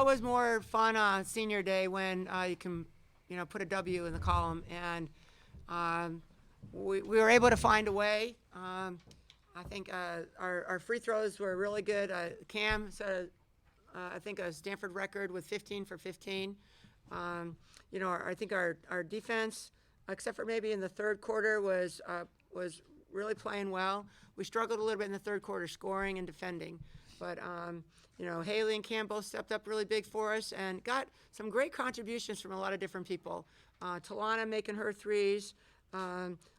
always more fun on senior day when you can, put a W in the column. And we were able to find a way. I think our free throws were really good. Cam set, I think, a Stanford record with 15 for 15. I think our defense, except for maybe in the third quarter, was really playing well. We struggled a little bit in the third quarter scoring and defending. But, Haley and Cam both stepped up really big for us and got some great contributions from a lot of different people. Talana making her threes.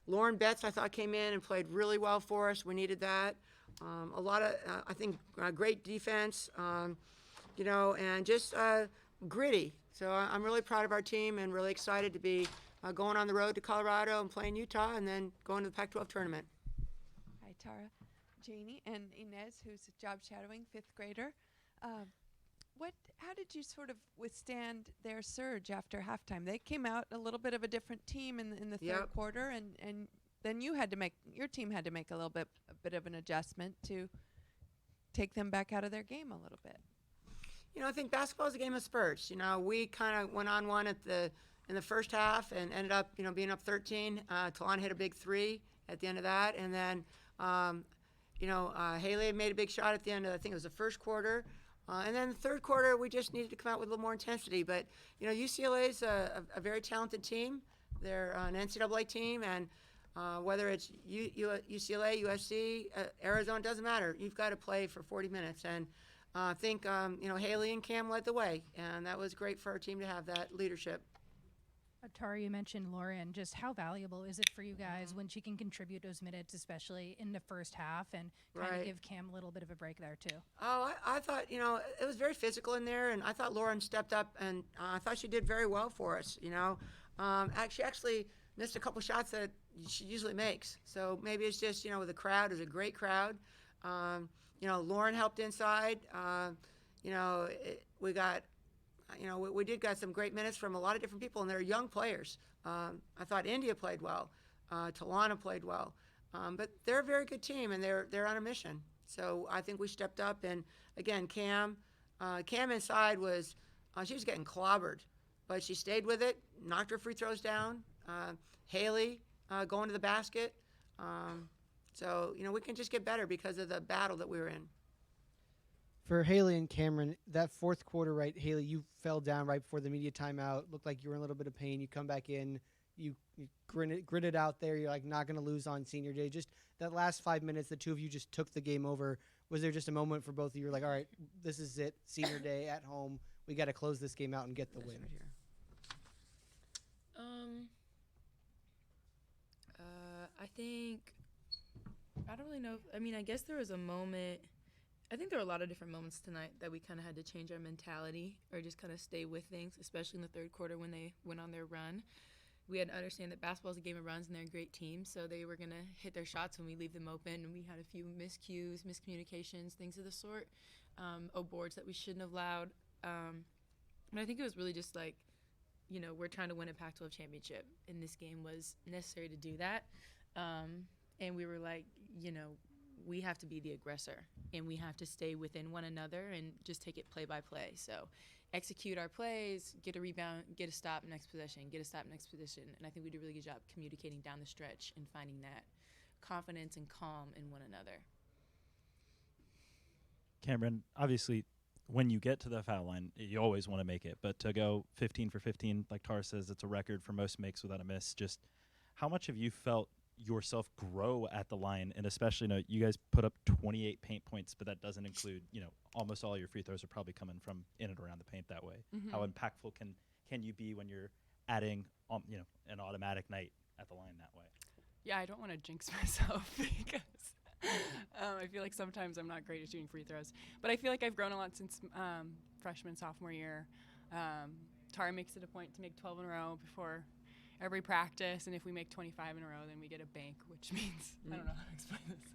Lauren Betts, I thought, came in and played really well for us. We needed that. A lot of, I think, great defense, and just gritty. So I'm really proud of our team and really excited to be going on the road to Colorado and playing Utah and then going to the Pac-12 tournament. Hi, Tara. Janie and Inez, who's job shadowing, fifth grader. How did you sort of withstand their surge after halftime? They came out a little bit of a different team in the third quarter, and then your team had to make a bit of an adjustment to take them back out of their game a little bit. I think basketball is a game of spurts. We kind of went on one in the first half and ended up, being up 13. Talon hit a big three at the end of that, and then Haley made a big shot at the end of, I think it was the first quarter. And then the third quarter, we just needed to come out with a little more intensity. But, UCLA is a very talented team. They're an NCAA team, and whether it's UCLA, USC, Arizona, doesn't matter. You've got to play for 40 minutes. And I think, Haley and Cam led the way, and that was great for our team to have that leadership. Tara, you mentioned Lauren. Just how valuable is it for you guys when she can contribute those minutes, especially in the first half, and kind of give Cam a little bit of a break there, too? Oh, I thought, it was very physical in there, and I thought Lauren stepped up, and I thought she did very well for us, She actually missed a couple shots that she usually makes. So maybe it's just, the crowd is a great crowd. Lauren helped inside. We got... we did got some great minutes from a lot of different people, and they're young players. I thought India played well. Talana played well. But they're a very good team, and they're on a mission. So I think we stepped up. And, again, Cam inside she was getting clobbered. But she stayed with it, knocked her free throws down. Haley going to the basket. So, we can just get better because of the battle that we were in. For Haley and Cameron, that fourth quarter, right, Haley, you fell down right before the media timeout. Looked like you were in a little bit of pain. You come back in. You gritted out there. You're like not going to lose on senior day. Just that last 5 minutes, the two of you just took the game over. Was there just a moment for both of you? You're like, all right, this is it. Senior day at home. We got to close this game out and get the win. Right here. I don't really know. I guess there was a moment. I think there were a lot of different moments tonight that we kind of had to change our mentality or just kind of stay with things, especially in the third quarter when they went on their run. We had to understand that basketball is a game of runs and they're a great team, so they were going to hit their shots when we leave them open. And we had a few miscues, miscommunications, things of the sort, boards that we shouldn't have allowed. And I think it was really just like, we're trying to win a Pac-12 championship, and this game was necessary to do that. And we were like, we have to be the aggressor, and we have to stay within one another and just take it play by play. So execute our plays, get a rebound, get a stop, next possession, get a stop, next possession. And I think we did a really good job communicating down the stretch and finding that confidence and calm in one another. Cameron, obviously, when you get to the foul line, you always want to make it. But to go 15 for 15, like Tara says, it's a record for most makes without a miss. Just how much have you felt yourself grow at the line? And especially, you guys put up 28 paint points, but that doesn't include, almost all your free throws are probably coming from in and around the paint that way. Mm-hmm. How impactful can you be when you're adding, an automatic night at the line that way? Yeah, I don't want to jinx myself because I feel like sometimes I'm not great at shooting free throws. But I feel like I've grown a lot since freshman, sophomore year. Tara makes it a point to make 12 in a row before every practice, and if we make 25 in a row, then we get a bank, which means, I don't know how to explain this.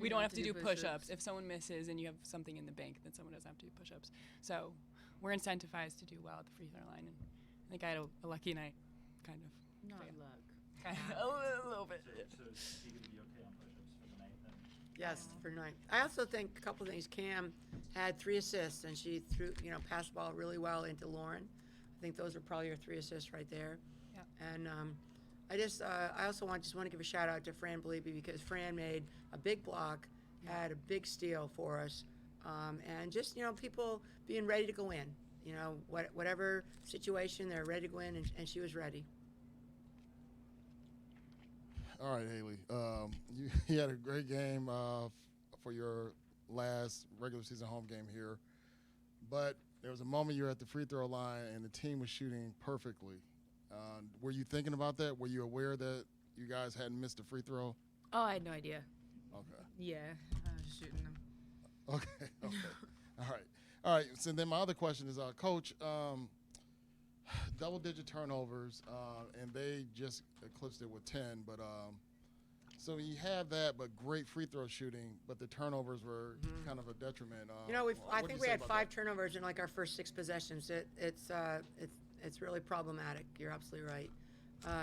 We don't have to do push-ups. If someone misses and you have something in the bank, then someone doesn't have to do push-ups. So we're incentivized to do well at the free throw line, and I think I had a lucky night, kind of. Not luck. Kind of, a little bit. So is he going to be okay on push-ups for the night then? Yes, for tonight. I also think a couple things. Cam had 3 assists, and she passed the ball really well into Lauren. I think those are probably her 3 assists right there. Yep. And I also want to give a shout out to Fran Beliebe, because Fran made a big block, had a big steal for us, and just people being ready to go in. Whatever situation, they're ready to go in, and she was ready. All right, Haley. You had a great game for your last regular season home game here, but there was a moment you were at the free throw line and the team was shooting perfectly. Were you thinking about that? Were you aware that you guys hadn't missed a free throw? Oh, I had no idea. Okay. Yeah, I was shooting them. Okay. All right. So then my other question is, Coach, double-digit turnovers, and they just eclipsed it with 10. But so you have that, but great free throw shooting, but the turnovers were kind of a detriment. I think we had 5 turnovers in like our first 6 possessions. It's really problematic. You're absolutely right.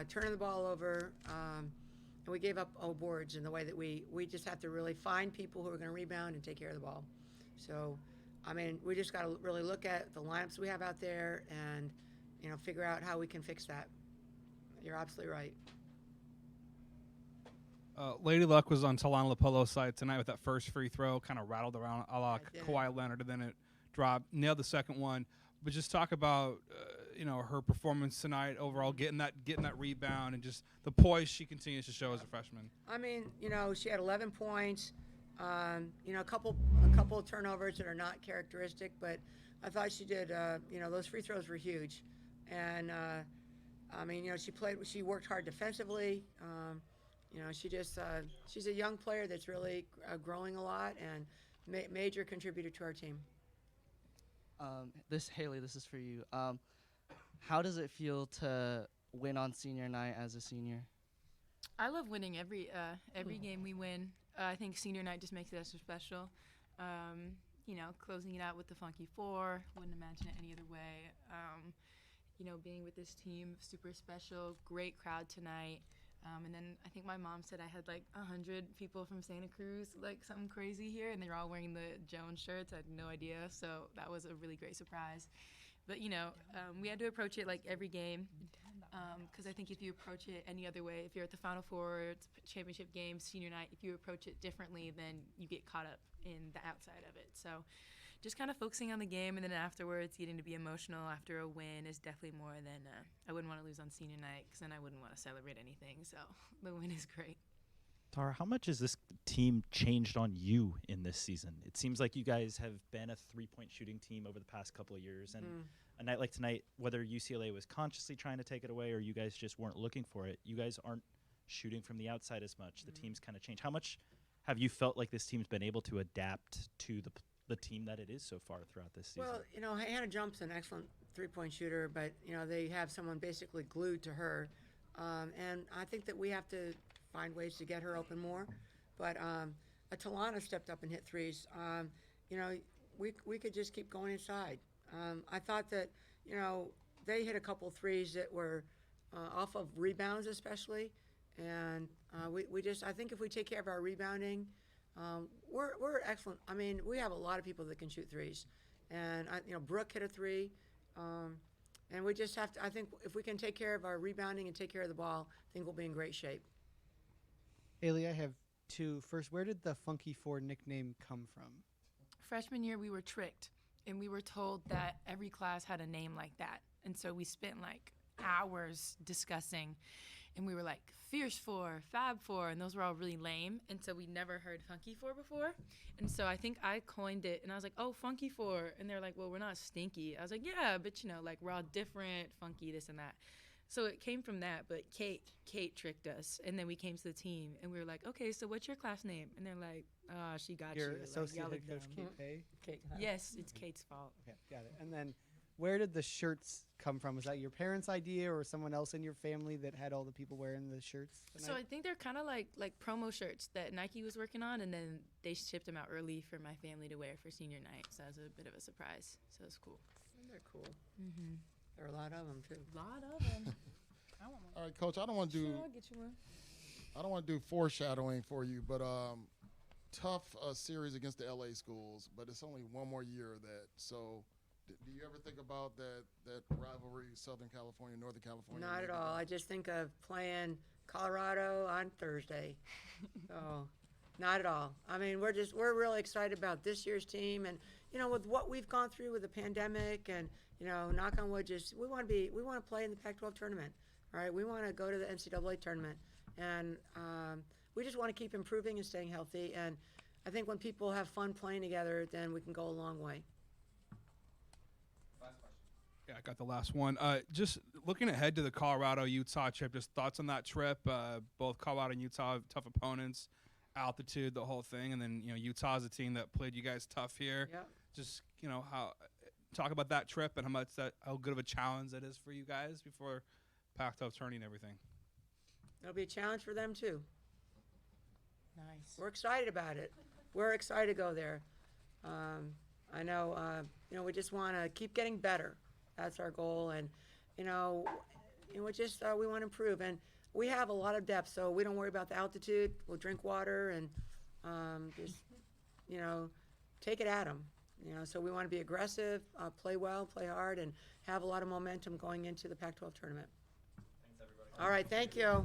Turning the ball over, and we gave up boards in the way that we just have to really find people who are going to rebound and take care of the ball. So, I mean, we just got to really look at the lineups we have out there and figure out how we can fix that. You're absolutely right. Lady Luck was on Talon Lapolo's side tonight with that first free throw, kind of rattled around a la Kawhi Leonard, and then it dropped, nailed the second one. But just talk about her performance tonight overall, getting that rebound, and just the poise she continues to show as a freshman. I mean, she had 11 points, a couple of turnovers that are not characteristic, but I thought she did. Those free throws were huge, and I mean, she worked hard defensively. She's a young player that's really growing a lot and major contributor to our team. Haley, this is for you. How does it feel to win on senior night as a senior? I love winning every game we win. I think senior night just makes it extra special. Closing it out with the Funky Four, wouldn't imagine it any other way. Being with this team, super special, great crowd tonight. And then I think my mom said I had like 100 people from Santa Cruz, like something crazy here, and they were all wearing the Jones shirts. I had no idea, so that was a really great surprise. But we had to approach it like every game, because I think if you approach it any other way, if you're at the Final Four, it's championship game, senior night, if you approach it differently, then you get caught up in the outside of it. So just kind of focusing on the game, and then afterwards getting to be emotional after a win is definitely more than I wouldn't want to lose on senior night, because then I wouldn't want to celebrate anything. So the win is great. Tara, how much has this team changed on you in this season? It seems like you guys have been a 3-point shooting team over the past couple of years, and a night like tonight, whether UCLA was consciously trying to take it away or you guys just weren't looking for it, you guys aren't shooting from the outside as much. The team's kind of changed. How much have you felt like this team's been able to adapt to the team that it is so far throughout this season? Well, Hannah Jump's an excellent 3-point shooter, but they have someone basically glued to her, and I think that we have to find ways to get her open more. But Talana stepped up and hit threes. We could just keep going inside. I thought that they hit a couple threes that were off of rebounds especially, and I think if we take care of our rebounding, we're excellent. I mean, we have a lot of people that can shoot threes, and Brooke hit a 3, and we just have to. I think if we can take care of our rebounding and take care of the ball, I think we'll be in great shape. Haley, I have 2. First, where did the Funky Four nickname come from? Freshman year, we were tricked, and we were told that every class had a name like that, and so we spent like hours discussing, and we were like Fierce Four, Fab Four, and those were all really lame, and so we never heard Funky Four before, and so I think I coined it, and I was like, oh, Funky Four, and they're like, well, we're not stinky. I was like, yeah, but like we're all different, funky, this and that. So it came from that, but Kate tricked us, and then we came to the team, and we were like, okay, so what's your class name? And they're like, she got Your you. associate like, head coach, Kate Pay? Kate. Yes, it's Kate's fault. Okay, got it. And then where did the shirts come from? Was that your parents' idea or someone else in your family that had all the people wearing the shirts tonight? So I think they're kind of like promo shirts that Nike was working on, and then they shipped them out early for my family to wear for senior night, so that was a bit of a surprise. So it was cool. They're cool. Mm-hmm. There are a lot of them, too. A lot of them. I want one. All right, Coach, I don't want to do Sure, I'll get you one. I don't want to do foreshadowing for you, but tough series against the LA schools, but it's only one more year of that. So do you ever think about that rivalry, Southern California, Northern California? Not at all. I just think of playing Colorado on Thursday. So, not at all. I mean, we're really excited about this year's team, and with what we've gone through with the pandemic, and knock on wood, we want to play in the Pac-12 tournament. All right, we want to go to the NCAA tournament, and we just want to keep improving and staying healthy. And I think when people have fun playing together, then we can go a long way. Yeah, I got the last one. Just looking ahead to the Colorado-Utah trip, just thoughts on that trip. Both Colorado and Utah have tough opponents, altitude, the whole thing, and then Utah's a team that played you guys tough here. Yeah. Just how talk about that trip and how good of a challenge that is for you guys before Pac-12 tourney and everything. It'll be a challenge for them too. Nice. We're excited about it. We're excited to go there. I know, we just want to keep getting better. That's our goal, and we want to improve, and we have a lot of depth, so we don't worry about the altitude. We'll drink water and just take it at them. So we want to be aggressive, play well, play hard, and have a lot of momentum going into the Pac-12 tournament. Thanks, everybody. All right, thank you.